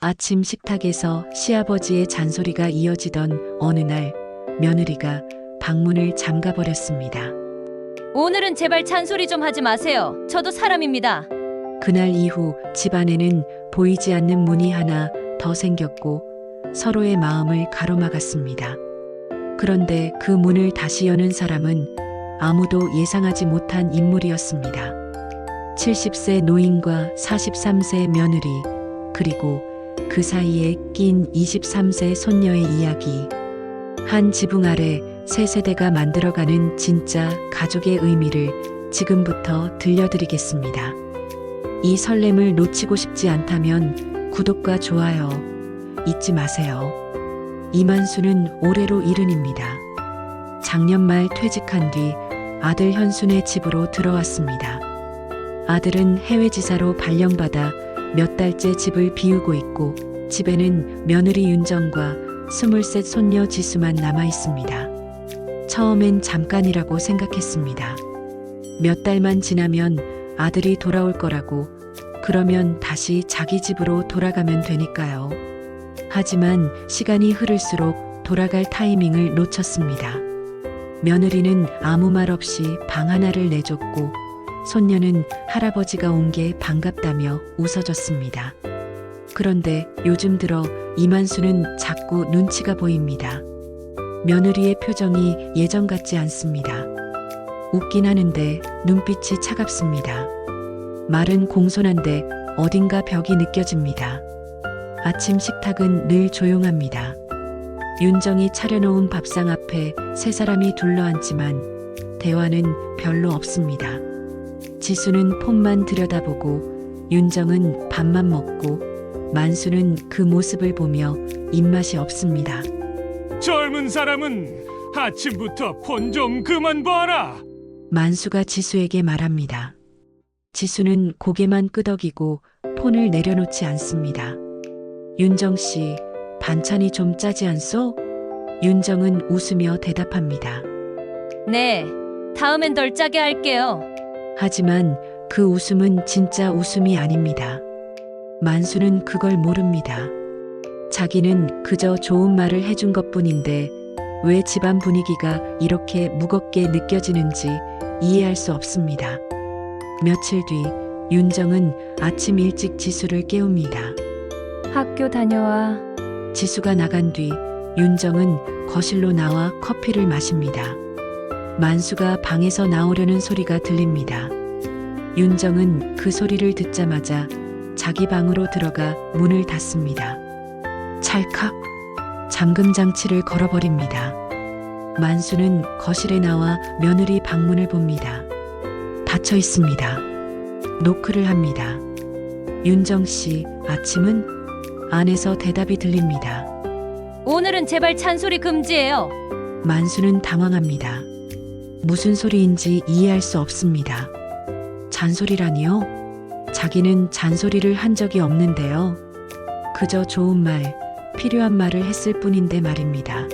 아침 식탁에서 시아버지의 잔소리가 이어지던 어느 날 며느리가 방문을 잠가버렸습니다. 오늘은 제발 잔소리 좀 하지 마세요. 저도 사람입니다. 그날 이후 집안에는 보이지 않는 문이 하나 더 생겼고 서로의 마음을 가로막았습니다. 그런데 그 문을 다시 여는 사람은 아무도 예상하지 못한 인물이었습니다. 70세 노인과 43세 며느리, 그리고 그 사이에 낀 23세 손녀의 이야기. 한 지붕 아래 세 세대가 만들어가는 진짜 가족의 의미를 지금부터 들려드리겠습니다. 이 설렘을 놓치고 싶지 않다면 구독과 좋아요 잊지 마세요. 이만수는 올해로 70입니다. 작년 말 퇴직한 뒤 아들 현순의 집으로 들어왔습니다. 아들은 해외지사로 발령받아 몇 달째 집을 비우고 있고 집에는 며느리 윤정과 23 손녀 지수만 남아 있습니다. 처음엔 잠깐이라고 생각했습니다. 몇 달만 지나면 아들이 돌아올 거라고, 그러면 다시 자기 집으로 돌아가면 되니까요. 하지만 시간이 흐를수록 돌아갈 타이밍을 놓쳤습니다. 며느리는 아무 말 없이 방 하나를 내줬고 손녀는 할아버지가 온 게 반갑다며 웃어줬습니다. 그런데 요즘 들어 이만수는 자꾸 눈치가 보입니다. 며느리의 표정이 예전 같지 않습니다. 웃긴 하는데 눈빛이 차갑습니다. 말은 공손한데 어딘가 벽이 느껴집니다. 아침 식탁은 늘 조용합니다. 윤정이 차려놓은 밥상 앞에 세 사람이 둘러앉지만 대화는 별로 없습니다. 지수는 폰만 들여다보고 윤정은 밥만 먹고 만수는 그 모습을 보며 입맛이 없습니다. 젊은 사람은 아침부터 폰 좀 그만 봐라. 만수가 지수에게 말합니다. 지수는 고개만 끄덕이고 폰을 내려놓지 않습니다. 윤정 씨, 반찬이 좀 짜지 않소? 윤정은 웃으며 대답합니다. 네, 다음엔 덜 짜게 할게요. 하지만 그 웃음은 진짜 웃음이 아닙니다. 만수는 그걸 모릅니다. 자기는 그저 좋은 말을 해준 것뿐인데 왜 집안 분위기가 이렇게 무겁게 느껴지는지 이해할 수 없습니다. 며칠 뒤 윤정은 아침 일찍 지수를 깨웁니다. 학교 다녀와. 지수가 나간 뒤 윤정은 거실로 나와 커피를 마십니다. 만수가 방에서 나오려는 소리가 들립니다. 윤정은 그 소리를 듣자마자 자기 방으로 들어가 문을 닫습니다. 찰칵 잠금 장치를 걸어버립니다. 만수는 거실에 나와 며느리 방문을 봅니다. 닫혀 있습니다. 노크를 합니다. 윤정 씨, 아침은? 안에서 대답이 들립니다. 오늘은 제발 잔소리 금지예요. 만수는 당황합니다. 무슨 소리인지 이해할 수 없습니다. 잔소리라니요? 자기는 잔소리를 한 적이 없는데요. 그저 좋은 말, 필요한 말을 했을 뿐인데 말입니다.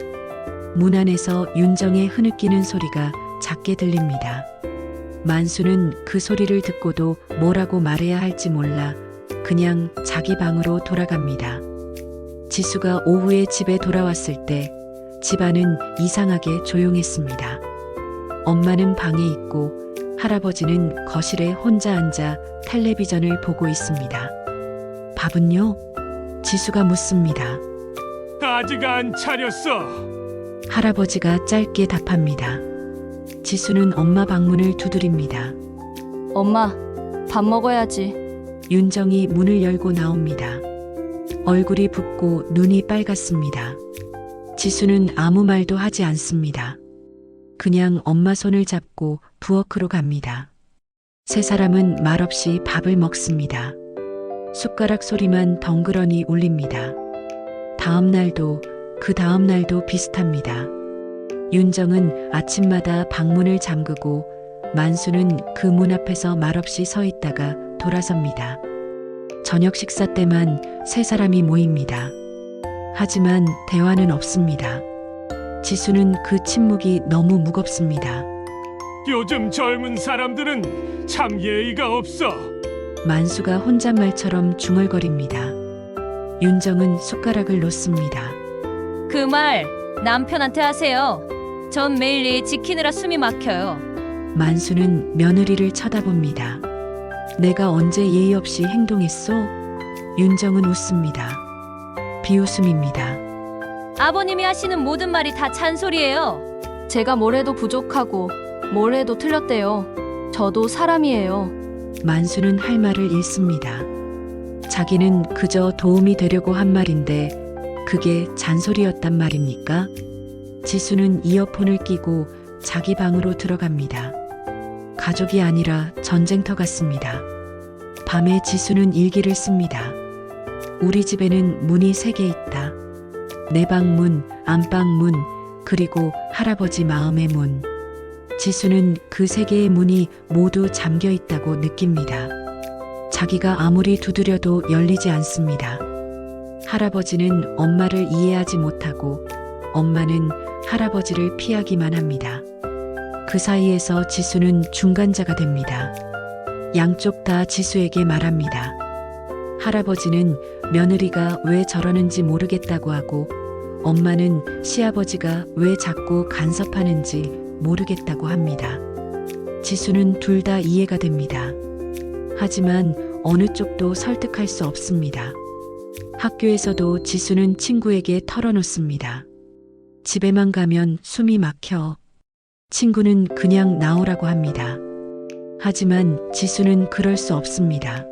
문 안에서 윤정의 흐느끼는 소리가 작게 들립니다. 만수는 그 소리를 듣고도 뭐라고 말해야 할지 몰라 그냥 자기 방으로 돌아갑니다. 지수가 오후에 집에 돌아왔을 때 집안은 이상하게 조용했습니다. 엄마는 방에 있고 할아버지는 거실에 혼자 앉아 텔레비전을 보고 있습니다. 밥은요? 지수가 묻습니다. 아직 안 차렸어. 할아버지가 짧게 답합니다. 지수는 엄마 방문을 두드립니다. 엄마, 밥 먹어야지. 윤정이 문을 열고 나옵니다. 얼굴이 붓고 눈이 빨갛습니다. 지수는 아무 말도 하지 않습니다. 그냥 엄마 손을 잡고 부엌으로 갑니다. 세 사람은 말없이 밥을 먹습니다. 숟가락 소리만 덩그러니 울립니다. 다음 날도 그 다음 날도 비슷합니다. 윤정은 아침마다 방문을 잠그고 만수는 그 문 앞에서 말없이 서 있다가 돌아섭니다. 저녁 식사 때만 세 사람이 모입니다. 하지만 대화는 없습니다. 지수는 그 침묵이 너무 무겁습니다. 요즘 젊은 사람들은 참 예의가 없어. 만수가 혼잣말처럼 중얼거립니다. 윤정은 숟가락을 놓습니다. 그 말 남편한테 하세요. 전 매일 일 지키느라 숨이 막혀요. 만수는 며느리를 쳐다봅니다. 내가 언제 예의 없이 행동했소? 윤정은 웃습니다. 비웃음입니다. 아버님이 하시는 모든 말이 다 잔소리예요. 제가 뭘 해도 부족하고 뭘 해도 틀렸대요. 저도 사람이에요. 만수는 할 말을 잃습니다. 자기는 그저 도움이 되려고 한 말인데 그게 잔소리였단 말입니까? 지수는 이어폰을 끼고 자기 방으로 들어갑니다. 가족이 아니라 전쟁터 같습니다. 밤에 지수는 일기를 씁니다. 우리 집에는 문이 3개 있다. 내 방 문, 안방 문, 그리고 할아버지 마음의 문. 지수는 그 3개의 문이 모두 잠겨 있다고 느낍니다. 자기가 아무리 두드려도 열리지 않습니다. 할아버지는 엄마를 이해하지 못하고 엄마는 할아버지를 피하기만 합니다. 그 사이에서 지수는 중간자가 됩니다. 양쪽 다 지수에게 말합니다. 할아버지는 며느리가 왜 저러는지 모르겠다고 하고 엄마는 시아버지가 왜 자꾸 간섭하는지 모르겠다고 합니다. 지수는 둘 다 이해가 됩니다. 하지만 어느 쪽도 설득할 수 없습니다. 학교에서도 지수는 친구에게 털어놓습니다. 집에만 가면 숨이 막혀. 친구는 그냥 나오라고 합니다. 하지만 지수는 그럴 수 없습니다.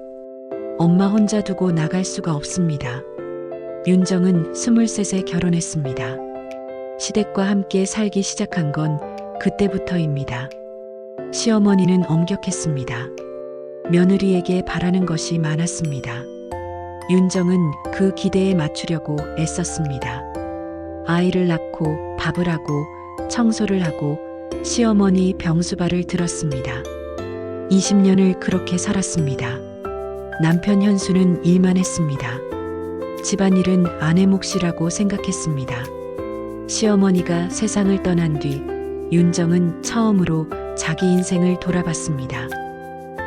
엄마 혼자 두고 나갈 수가 없습니다. 윤정은 23세 결혼했습니다. 시댁과 함께 살기 시작한 건 그때부터입니다. 시어머니는 엄격했습니다. 며느리에게 바라는 것이 많았습니다. 윤정은 그 기대에 맞추려고 애썼습니다. 아이를 낳고 밥을 하고 청소를 하고 시어머니 병수발을 들었습니다. 20년을 그렇게 살았습니다. 남편 현수는 일만 했습니다. 집안일은 아내 몫이라고 생각했습니다. 시어머니가 세상을 떠난 뒤 윤정은 처음으로 자기 인생을 돌아봤습니다.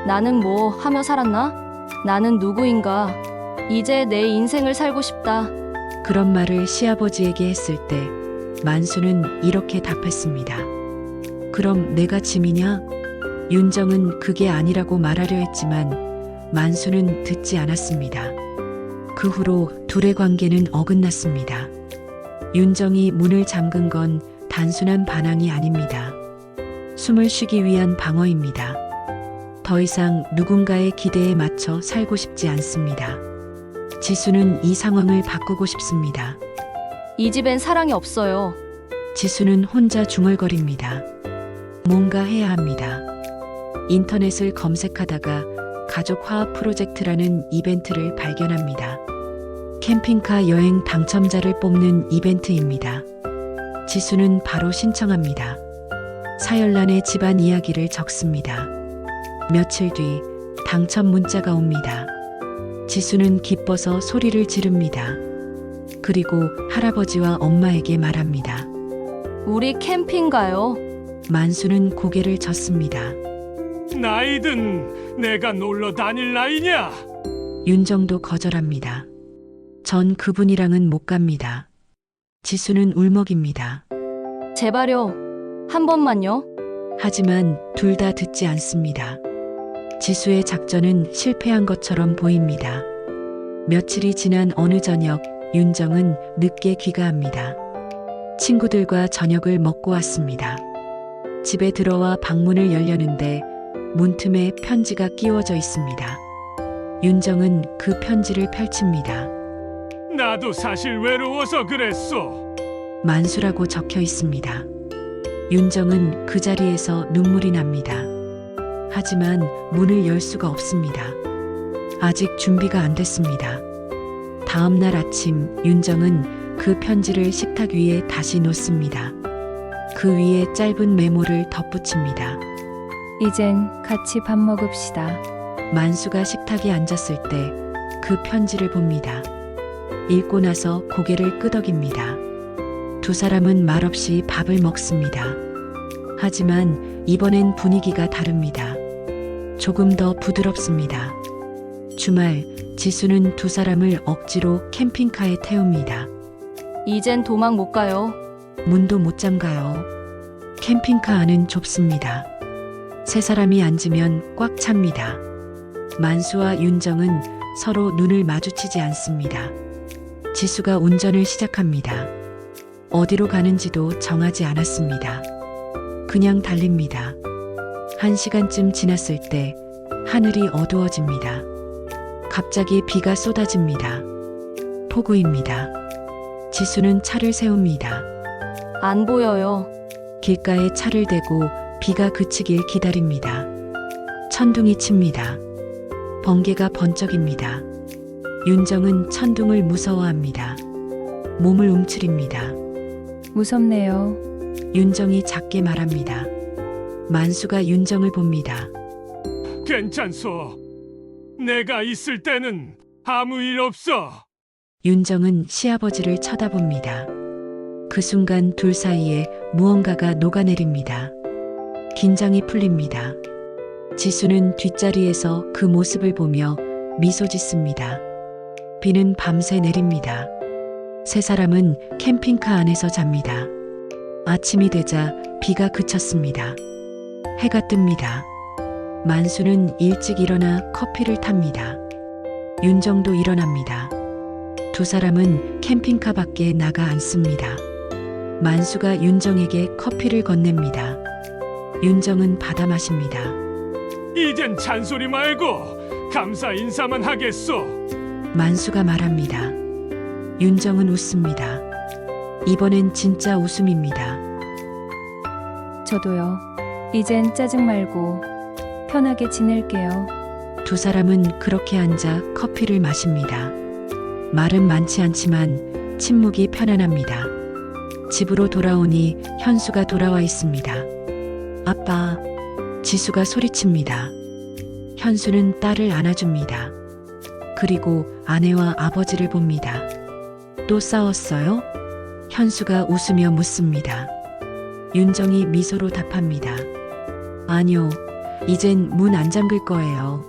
나는 뭐 하며 살았나? 나는 누구인가? 이제 내 인생을 살고 싶다. 그런 말을 시아버지에게 했을 때 만수는 이렇게 답했습니다. 그럼 내가 짐이냐? 윤정은 그게 아니라고 말하려 했지만 만수는 듣지 않았습니다. 그 후로 둘의 관계는 어긋났습니다. 윤정이 문을 잠근 건 단순한 반항이 아닙니다. 숨을 쉬기 위한 방어입니다. 더 이상 누군가의 기대에 맞춰 살고 싶지 않습니다. 지수는 이 상황을 바꾸고 싶습니다. 이 집엔 사랑이 없어요. 지수는 혼자 중얼거립니다. 뭔가 해야 합니다. 인터넷을 검색하다가 가족 화합 프로젝트라는 이벤트를 발견합니다. 캠핑카 여행 당첨자를 뽑는 이벤트입니다. 지수는 바로 신청합니다. 사열란에 집안 이야기를 적습니다. 며칠 뒤 당첨 문자가 옵니다. 지수는 기뻐서 소리를 지릅니다. 그리고 할아버지와 엄마에게 말합니다. 우리 캠핑 가요. 만수는 고개를 젓습니다. 나이든 내가 놀러 다닐 나이냐? 윤정도 거절합니다. 전 그분이랑은 못 갑니다. 지수는 울먹입니다. 제발요. 한 번만요. 하지만 둘 다 듣지 않습니다. 지수의 작전은 실패한 것처럼 보입니다. 며칠이 지난 어느 저녁, 윤정은 늦게 귀가합니다. 친구들과 저녁을 먹고 왔습니다. 집에 들어와 방문을 열려는데 문틈에 편지가 끼워져 있습니다. 윤정은 그 편지를 펼칩니다. 나도 사실 외로워서 그랬소. 만수라고 적혀 있습니다. 윤정은 그 자리에서 눈물이 납니다. 하지만 문을 열 수가 없습니다. 아직 준비가 안 됐습니다. 다음 날 아침 윤정은 그 편지를 식탁 위에 다시 놓습니다. 그 위에 짧은 메모를 덧붙입니다. 이젠 같이 밥 먹읍시다. 만수가 식탁에 앉았을 때 그 편지를 봅니다. 읽고 나서 고개를 끄덕입니다. 두 사람은 말없이 밥을 먹습니다. 하지만 이번엔 분위기가 다릅니다. 조금 더 부드럽습니다. 주말 지수는 두 사람을 억지로 캠핑카에 태웁니다. 이젠 도망 못 가요. 문도 못 잠가요. 캠핑카 안은 좁습니다. 세 사람이 앉으면 꽉 찹니다. 만수와 윤정은 서로 눈을 마주치지 않습니다. 지수가 운전을 시작합니다. 어디로 가는지도 정하지 않았습니다. 그냥 달립니다. 1시간쯤 지났을 때 하늘이 어두워집니다. 갑자기 비가 쏟아집니다. 폭우입니다. 지수는 차를 세웁니다. 안 보여요. 길가에 차를 대고 비가 그치길 기다립니다. 천둥이 칩니다. 번개가 번쩍입니다. 윤정은 천둥을 무서워합니다. 몸을 움츠립니다. 무섭네요. 윤정이 작게 말합니다. 만수가 윤정을 봅니다. 괜찮소. 내가 있을 때는 아무 일 없어. 윤정은 시아버지를 쳐다봅니다. 그 순간 둘 사이에 무언가가 녹아내립니다. 긴장이 풀립니다. 지수는 뒷자리에서 그 모습을 보며 미소 짓습니다. 비는 밤새 내립니다. 세 사람은 캠핑카 안에서 잡니다. 아침이 되자 비가 그쳤습니다. 해가 뜹니다. 만수는 일찍 일어나 커피를 탑니다. 윤정도 일어납니다. 두 사람은 캠핑카 밖에 나가 앉습니다. 만수가 윤정에게 커피를 건넵니다. 윤정은 받아 마십니다. 이젠 잔소리 말고 감사 인사만 하겠소. 만수가 말합니다. 윤정은 웃습니다. 이번엔 진짜 웃음입니다. 저도요. 이젠 짜증 말고 편하게 지낼게요. 두 사람은 그렇게 앉아 커피를 마십니다. 말은 많지 않지만 침묵이 편안합니다. 집으로 돌아오니 현수가 돌아와 있습니다. 아빠, 지수가 소리칩니다. 현수는 딸을 안아줍니다. 그리고 아내와 아버지를 봅니다. 또 싸웠어요? 현수가 웃으며 묻습니다. 윤정이 미소로 답합니다. 아니요, 이젠 문 안 잠글 거예요.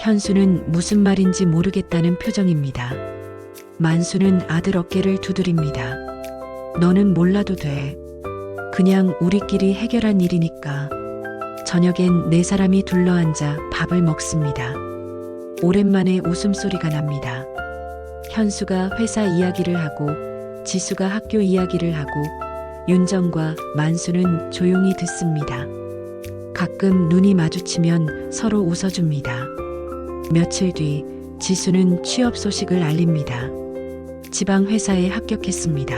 현수는 무슨 말인지 모르겠다는 표정입니다. 만수는 아들 어깨를 두드립니다. 너는 몰라도 돼. 그냥 우리끼리 해결한 일이니까. 저녁엔 네 사람이 둘러앉아 밥을 먹습니다. 오랜만에 웃음소리가 납니다. 현수가 회사 이야기를 하고 지수가 학교 이야기를 하고 윤정과 만수는 조용히 듣습니다. 가끔 눈이 마주치면 서로 웃어줍니다. 며칠 뒤 지수는 취업 소식을 알립니다. 지방 회사에 합격했습니다.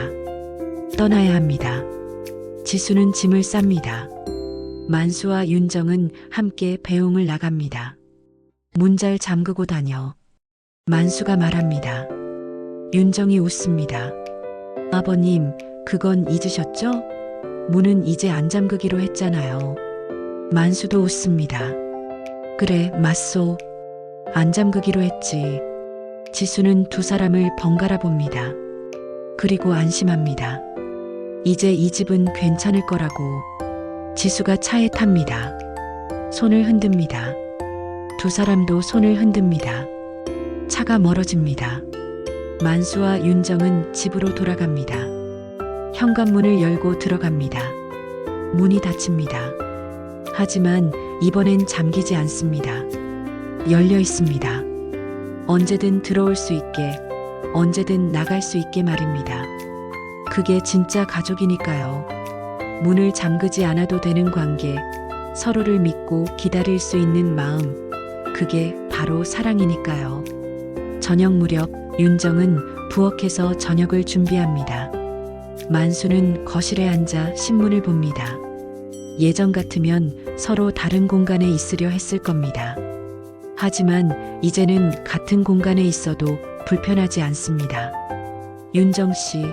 떠나야 합니다. 지수는 짐을 쌉니다. 만수와 윤정은 함께 배웅을 나갑니다. 문 잘 잠그고 다녀. 만수가 말합니다. 윤정이 웃습니다. 아버님, 그건 잊으셨죠? 문은 이제 안 잠그기로 했잖아요. 만수도 웃습니다. 그래, 맞소. 안 잠그기로 했지. 지수는 두 사람을 번갈아 봅니다. 그리고 안심합니다. 이제 이 집은 괜찮을 거라고. 지수가 차에 탑니다. 손을 흔듭니다. 두 사람도 손을 흔듭니다. 차가 멀어집니다. 만수와 윤정은 집으로 돌아갑니다. 현관문을 열고 들어갑니다. 문이 닫힙니다. 하지만 이번엔 잠기지 않습니다. 열려 있습니다. 언제든 들어올 수 있게, 언제든 나갈 수 있게 말입니다. 그게 진짜 가족이니까요. 문을 잠그지 않아도 되는 관계, 서로를 믿고 기다릴 수 있는 마음, 그게 바로 사랑이니까요. 저녁 무렵 윤정은 부엌에서 저녁을 준비합니다. 만수는 거실에 앉아 신문을 봅니다. 예전 같으면 서로 다른 공간에 있으려 했을 겁니다. 하지만 이제는 같은 공간에 있어도 불편하지 않습니다. 윤정 씨,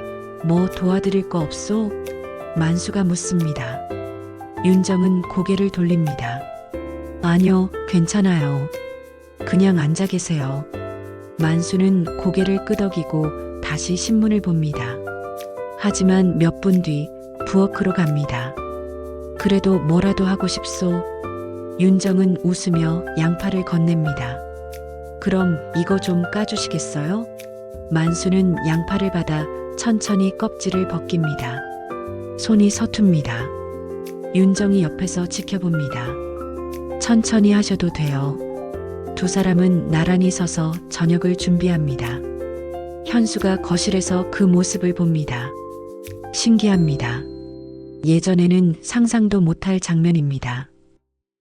뭐 도와드릴 거 없소? 만수가 묻습니다. 윤정은 고개를 돌립니다. 아니요, 괜찮아요. 그냥 앉아 계세요. 만수는 고개를 끄덕이고 다시 신문을 봅니다. 하지만 몇 분 뒤 부엌으로 갑니다. 그래도 뭐라도 하고 싶소. 윤정은 웃으며 양팔을 건넵니다. 그럼 이거 좀 까주시겠어요? 만수는 양파를 받아 천천히 껍질을 벗깁니다. 손이 서툽니다. 윤정이 옆에서 지켜봅니다. 천천히 하셔도 돼요. 두 사람은 나란히 서서 저녁을 준비합니다. 현수가 거실에서 그 모습을 봅니다. 신기합니다. 예전에는 상상도 못할 장면입니다.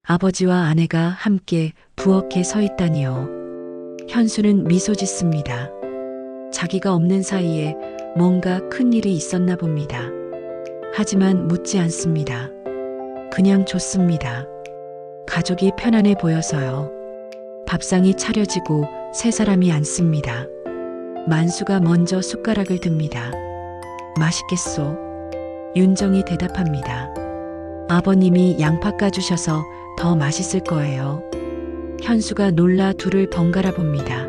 아버지와 아내가 함께 부엌에 서 있다니요. 현수는 미소 짓습니다. 자기가 없는 사이에 뭔가 큰 일이 있었나 봅니다. 하지만 묻지 않습니다. 그냥 좋습니다. 가족이 편안해 보여서요. 밥상이 차려지고 세 사람이 앉습니다. 만수가 먼저 숟가락을 듭니다. 맛있겠소? 윤정이 대답합니다. 아버님이 양파 까주셔서 더 맛있을 거예요. 현수가 놀라 둘을 번갈아 봅니다.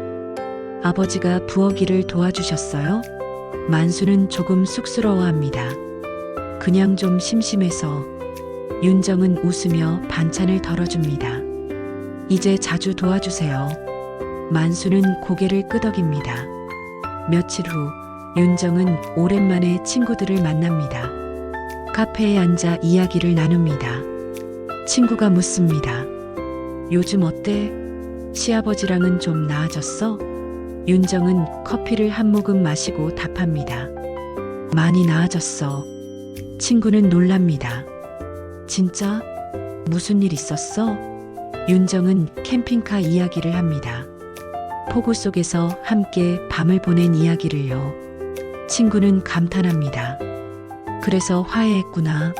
아버지가 부엌 일을 도와주셨어요? 만수는 조금 쑥스러워합니다. 그냥 좀 심심해서. 윤정은 웃으며 반찬을 덜어줍니다. 이제 자주 도와주세요. 만수는 고개를 끄덕입니다. 며칠 후 윤정은 오랜만에 친구들을 만납니다. 카페에 앉아 이야기를 나눕니다. 친구가 묻습니다. 요즘 어때? 시아버지랑은 좀 나아졌어? 윤정은 커피를 한 모금 마시고 답합니다. 많이 나아졌어. 친구는 놀랍니다. 진짜? 무슨 일 있었어? 윤정은 캠핑카 이야기를 합니다. 폭우 속에서 함께 밤을 보낸 이야기를요. 친구는 감탄합니다. 그래서 화해했구나.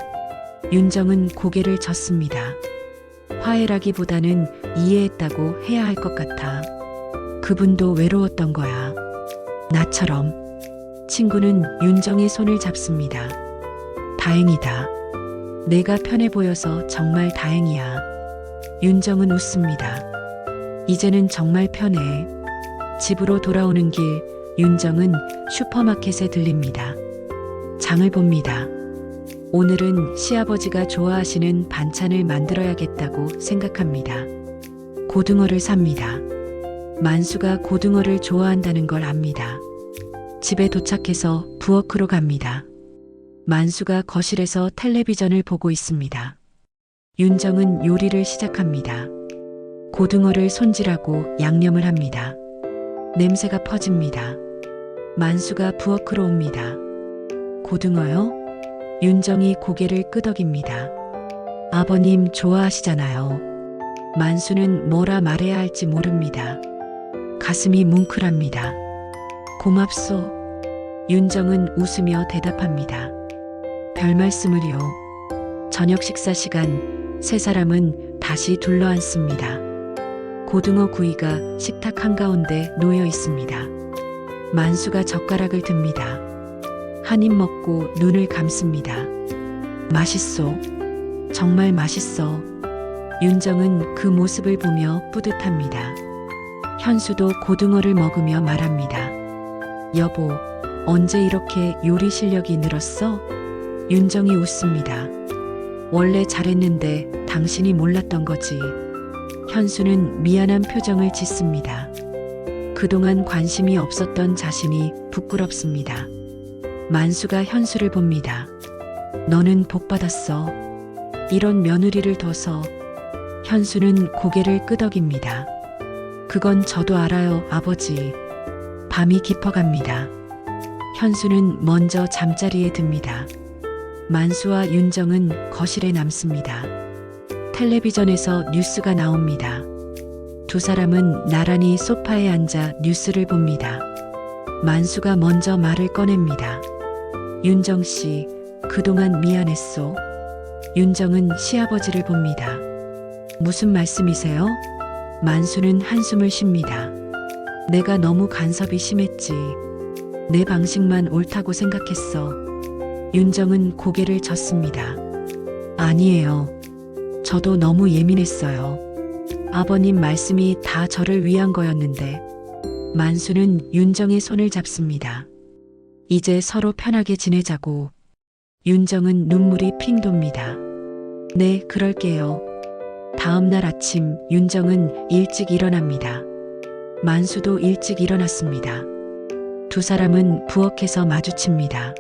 윤정은 고개를 젓습니다. 화해라기보다는 이해했다고 해야 할 것 같아. 그분도 외로웠던 거야. 나처럼. 친구는 윤정의 손을 잡습니다. 다행이다. 내가 편해 보여서 정말 다행이야. 윤정은 웃습니다. 이제는 정말 편해. 집으로 돌아오는 길, 윤정은 슈퍼마켓에 들립니다. 장을 봅니다. 오늘은 시아버지가 좋아하시는 반찬을 만들어야겠다고 생각합니다. 고등어를 삽니다. 만수가 고등어를 좋아한다는 걸 압니다. 집에 도착해서 부엌으로 갑니다. 만수가 거실에서 텔레비전을 보고 있습니다. 윤정은 요리를 시작합니다. 고등어를 손질하고 양념을 합니다. 냄새가 퍼집니다. 만수가 부엌으로 옵니다. 고등어요? 윤정이 고개를 끄덕입니다. 아버님 좋아하시잖아요. 만수는 뭐라 말해야 할지 모릅니다. 가슴이 뭉클합니다. 고맙소. 윤정은 웃으며 대답합니다. 별 말씀을요. 저녁 식사 시간, 세 사람은 다시 둘러앉습니다. 고등어 구이가 식탁 한가운데 놓여 있습니다. 만수가 젓가락을 듭니다. 한 입 먹고 눈을 감습니다. 맛있소. 정말 맛있어. 윤정은 그 모습을 보며 뿌듯합니다. 현수도 고등어를 먹으며 말합니다. 여보, 언제 이렇게 요리 실력이 늘었어? 윤정이 웃습니다. 원래 잘했는데 당신이 몰랐던 거지. 현수는 미안한 표정을 짓습니다. 그동안 관심이 없었던 자신이 부끄럽습니다. 만수가 현수를 봅니다. 너는 복 받았어. 이런 며느리를 둬서. 현수는 고개를 끄덕입니다. 그건 저도 알아요, 아버지. 밤이 깊어갑니다. 현수는 먼저 잠자리에 듭니다. 만수와 윤정은 거실에 남습니다. 텔레비전에서 뉴스가 나옵니다. 두 사람은 나란히 소파에 앉아 뉴스를 봅니다. 만수가 먼저 말을 꺼냅니다. 윤정 씨, 그동안 미안했소. 윤정은 시아버지를 봅니다. 무슨 말씀이세요? 만수는 한숨을 쉽니다. 내가 너무 간섭이 심했지. 내 방식만 옳다고 생각했어. 윤정은 고개를 젓습니다. 아니에요. 저도 너무 예민했어요. 아버님 말씀이 다 저를 위한 거였는데. 만수는 윤정의 손을 잡습니다. 이제 서로 편하게 지내자고. 윤정은 눈물이 핑 돕니다. 네, 그럴게요. 다음 날 아침 윤정은 일찍 일어납니다. 만수도 일찍 일어났습니다. 두 사람은 부엌에서 마주칩니다.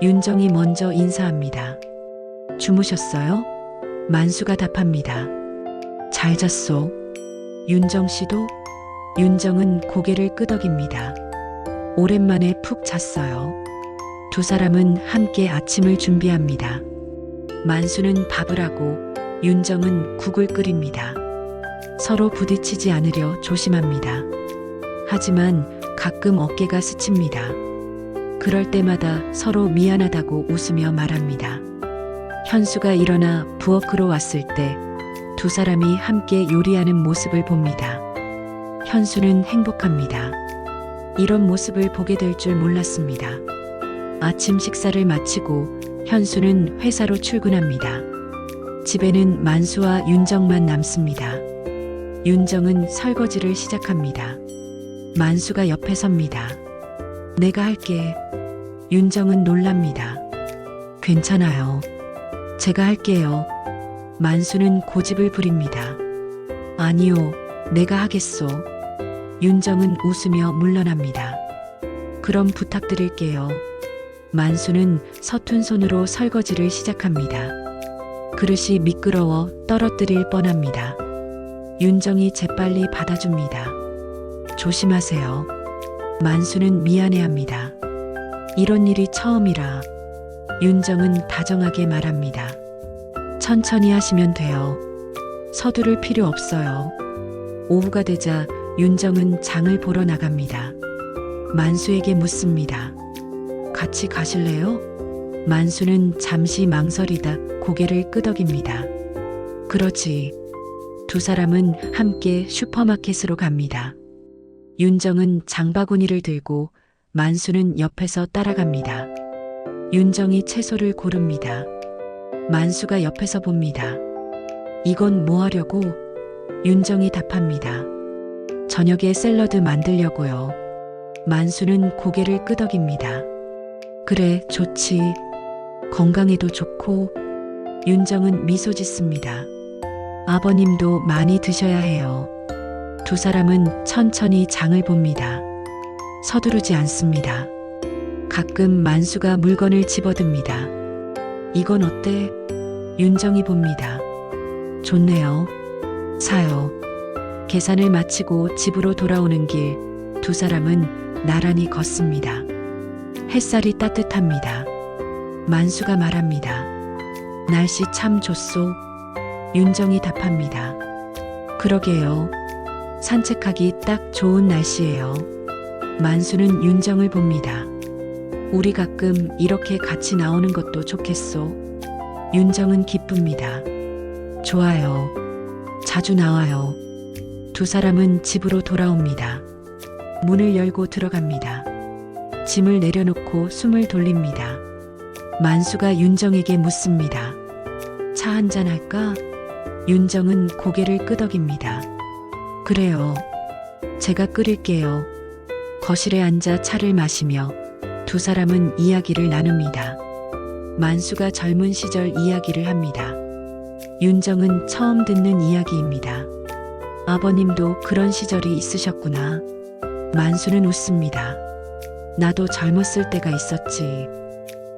윤정이 먼저 인사합니다. 주무셨어요? 만수가 답합니다. 잘 잤소. 윤정 씨도? 윤정은 고개를 끄덕입니다. 오랜만에 푹 잤어요. 두 사람은 함께 아침을 준비합니다. 만수는 밥을 하고 윤정은 국을 끓입니다. 서로 부딪히지 않으려 조심합니다. 하지만 가끔 어깨가 스칩니다. 그럴 때마다 서로 미안하다고 웃으며 말합니다. 현수가 일어나 부엌으로 왔을 때 두 사람이 함께 요리하는 모습을 봅니다. 현수는 행복합니다. 이런 모습을 보게 될 줄 몰랐습니다. 아침 식사를 마치고 현수는 회사로 출근합니다. 집에는 만수와 윤정만 남습니다. 윤정은 설거지를 시작합니다. 만수가 옆에 섭니다. 내가 할게. 윤정은 놀랍니다. 괜찮아요. 제가 할게요. 만수는 고집을 부립니다. 아니요, 내가 하겠소. 윤정은 웃으며 물러납니다. 그럼 부탁드릴게요. 만수는 서툰 손으로 설거지를 시작합니다. 그릇이 미끄러워 떨어뜨릴 뻔합니다. 윤정이 재빨리 받아줍니다. 조심하세요. 만수는 미안해합니다. 이런 일이 처음이라. 윤정은 다정하게 말합니다. 천천히 하시면 돼요. 서두를 필요 없어요. 오후가 되자 윤정은 장을 보러 나갑니다. 만수에게 묻습니다. 같이 가실래요? 만수는 잠시 망설이다 고개를 끄덕입니다. 그러지. 두 사람은 함께 슈퍼마켓으로 갑니다. 윤정은 장바구니를 들고 만수는 옆에서 따라갑니다. 윤정이 채소를 고릅니다. 만수가 옆에서 봅니다. 이건 뭐 하려고? 윤정이 답합니다. 저녁에 샐러드 만들려고요. 만수는 고개를 끄덕입니다. 그래, 좋지. 건강에도 좋고. 윤정은 미소 짓습니다. 아버님도 많이 드셔야 해요. 두 사람은 천천히 장을 봅니다. 서두르지 않습니다. 가끔 만수가 물건을 집어듭니다. 이건 어때? 윤정이 봅니다. 좋네요. 사요. 계산을 마치고 집으로 돌아오는 길, 두 사람은 나란히 걷습니다. 햇살이 따뜻합니다. 만수가 말합니다. 날씨 참 좋소. 윤정이 답합니다. 그러게요. 산책하기 딱 좋은 날씨예요. 만수는 윤정을 봅니다. 우리 가끔 이렇게 같이 나오는 것도 좋겠소. 윤정은 기쁩니다. 좋아요. 자주 나와요. 두 사람은 집으로 돌아옵니다. 문을 열고 들어갑니다. 짐을 내려놓고 숨을 돌립니다. 만수가 윤정에게 묻습니다. 차 한잔 할까? 윤정은 고개를 끄덕입니다. 그래요. 제가 끓일게요. 거실에 앉아 차를 마시며 두 사람은 이야기를 나눕니다. 만수가 젊은 시절 이야기를 합니다. 윤정은 처음 듣는 이야기입니다. 아버님도 그런 시절이 있으셨구나. 만수는 웃습니다. 나도 젊었을 때가 있었지.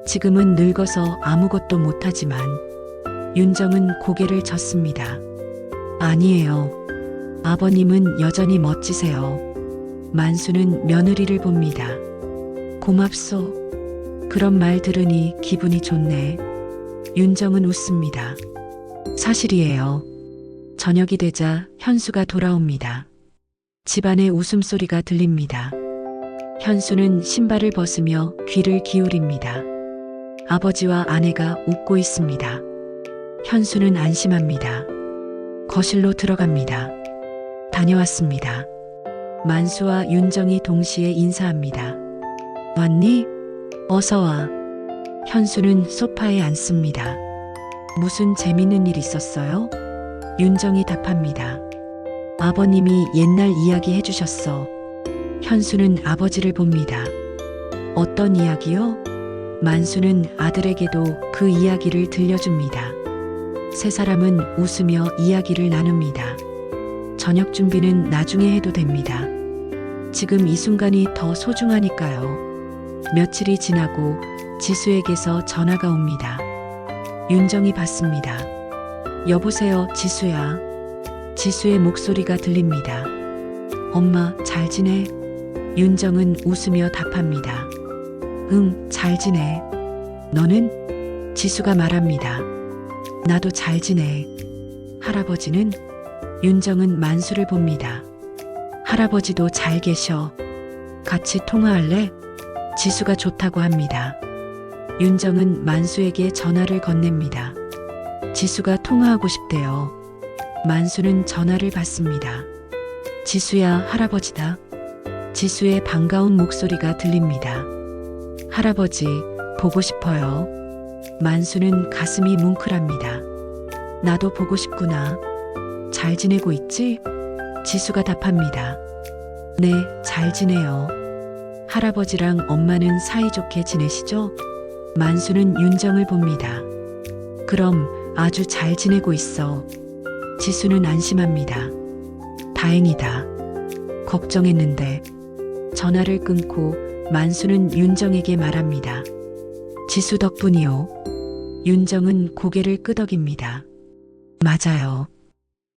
지금은 늙어서 아무것도 못하지만. 윤정은 고개를 젓습니다. 아니에요. 아버님은 여전히 멋지세요. 만수는 며느리를 봅니다. 고맙소. 그런 말 들으니 기분이 좋네. 윤정은 웃습니다. 사실이에요. 저녁이 되자 현수가 돌아옵니다. 집안에 웃음소리가 들립니다. 현수는 신발을 벗으며 귀를 기울입니다. 아버지와 아내가 웃고 있습니다. 현수는 안심합니다. 거실로 들어갑니다. 다녀왔습니다. 만수와 윤정이 동시에 인사합니다. 왔니? 어서 와. 현수는 소파에 앉습니다. 무슨 재밌는 일 있었어요? 윤정이 답합니다. 아버님이 옛날 이야기 해주셨어. 현수는 아버지를 봅니다. 어떤 이야기요? 만수는 아들에게도 그 이야기를 들려줍니다. 세 사람은 웃으며 이야기를 나눕니다. 저녁 준비는 나중에 해도 됩니다. 지금 이 순간이 더 소중하니까요. 며칠이 지나고 지수에게서 전화가 옵니다. 윤정이 받습니다. 여보세요, 지수야. 지수의 목소리가 들립니다. 엄마, 잘 지내? 윤정은 웃으며 답합니다. 응, 잘 지내. 너는? 지수가 말합니다. 나도 잘 지내. 할아버지는? 윤정은 만수를 봅니다. 할아버지도 잘 계셔. 같이 통화할래? 지수가 좋다고 합니다. 윤정은 만수에게 전화를 건넵니다. 지수가 통화하고 싶대요. 만수는 전화를 받습니다. 지수야, 할아버지다. 지수의 반가운 목소리가 들립니다. 할아버지, 보고 싶어요. 만수는 가슴이 뭉클합니다. 나도 보고 싶구나. 잘 지내고 있지? 지수가 답합니다. 네, 잘 지내요. 할아버지랑 엄마는 사이좋게 지내시죠? 만수는 윤정을 봅니다. 그럼 아주 잘 지내고 있어. 지수는 안심합니다. 다행이다. 걱정했는데. 전화를 끊고 만수는 윤정에게 말합니다. 지수 덕분이요. 윤정은 고개를 끄덕입니다. 맞아요.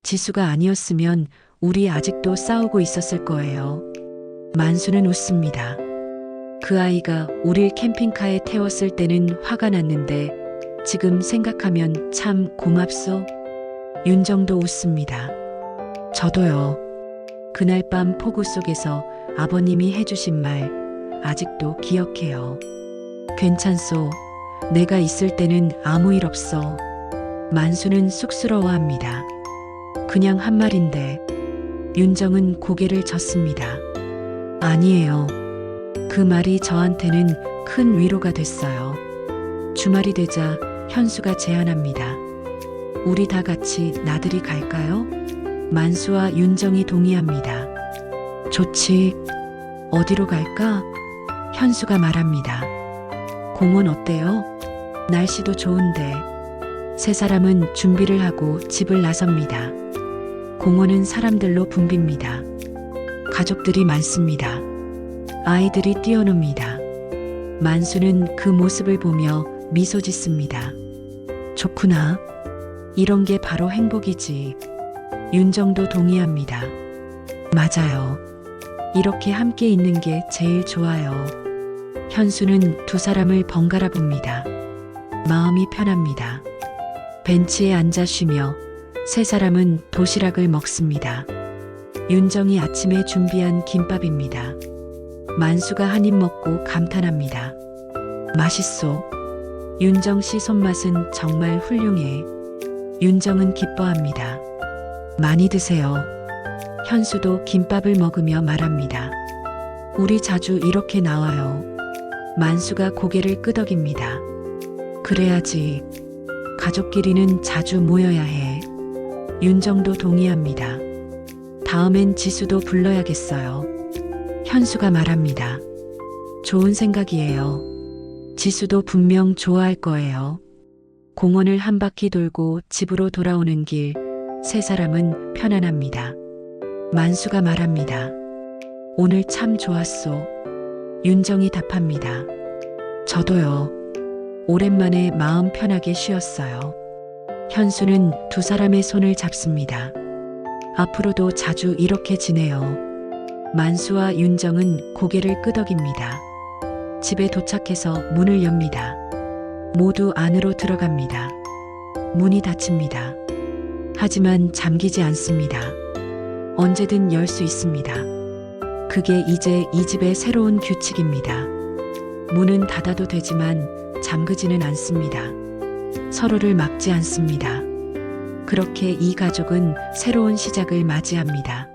지수가 아니었으면 우리 아직도 싸우고 있었을 거예요. 만수는 웃습니다. 그 아이가 우릴 캠핑카에 태웠을 때는 화가 났는데 지금 생각하면 참 고맙소. 윤정도 웃습니다. 저도요. 그날 밤 폭우 속에서 아버님이 해주신 말 아직도 기억해요. 괜찮소. 내가 있을 때는 아무 일 없어. 만수는 쑥스러워합니다. 그냥 한 말인데. 윤정은 고개를 젓습니다. 아니에요. 그 말이 저한테는 큰 위로가 됐어요. 주말이 되자 현수가 제안합니다. 우리 다 같이 나들이 갈까요? 만수와 윤정이 동의합니다. 좋지. 어디로 갈까? 현수가 말합니다. 공원 어때요? 날씨도 좋은데. 세 사람은 준비를 하고 집을 나섭니다. 공원은 사람들로 붐빕니다. 가족들이 많습니다. 아이들이 뛰어놉니다. 만수는 그 모습을 보며 미소 짓습니다. 좋구나. 이런 게 바로 행복이지. 윤정도 동의합니다. 맞아요. 이렇게 함께 있는 게 제일 좋아요. 현수는 두 사람을 번갈아 봅니다. 마음이 편합니다. 벤치에 앉아 쉬며 세 사람은 도시락을 먹습니다. 윤정이 아침에 준비한 김밥입니다. 만수가 한 입 먹고 감탄합니다. 맛있소. 윤정 씨 손맛은 정말 훌륭해. 윤정은 기뻐합니다. 많이 드세요. 현수도 김밥을 먹으며 말합니다. 우리 자주 이렇게 나와요. 만수가 고개를 끄덕입니다. 그래야지. 가족끼리는 자주 모여야 해. 윤정도 동의합니다. 다음엔 지수도 불러야겠어요. 현수가 말합니다. 좋은 생각이에요. 지수도 분명 좋아할 거예요. 공원을 한 바퀴 돌고 집으로 돌아오는 길, 세 사람은 편안합니다. 만수가 말합니다. 오늘 참 좋았소. 윤정이 답합니다. 저도요. 오랜만에 마음 편하게 쉬었어요. 현수는 두 사람의 손을 잡습니다. 앞으로도 자주 이렇게 지내요. 만수와 윤정은 고개를 끄덕입니다. 집에 도착해서 문을 엽니다. 모두 안으로 들어갑니다. 문이 닫힙니다. 하지만 잠기지 않습니다. 언제든 열 수 있습니다. 그게 이제 이 집의 새로운 규칙입니다. 문은 닫아도 되지만 잠그지는 않습니다. 서로를 막지 않습니다. 그렇게 이 가족은 새로운 시작을 맞이합니다.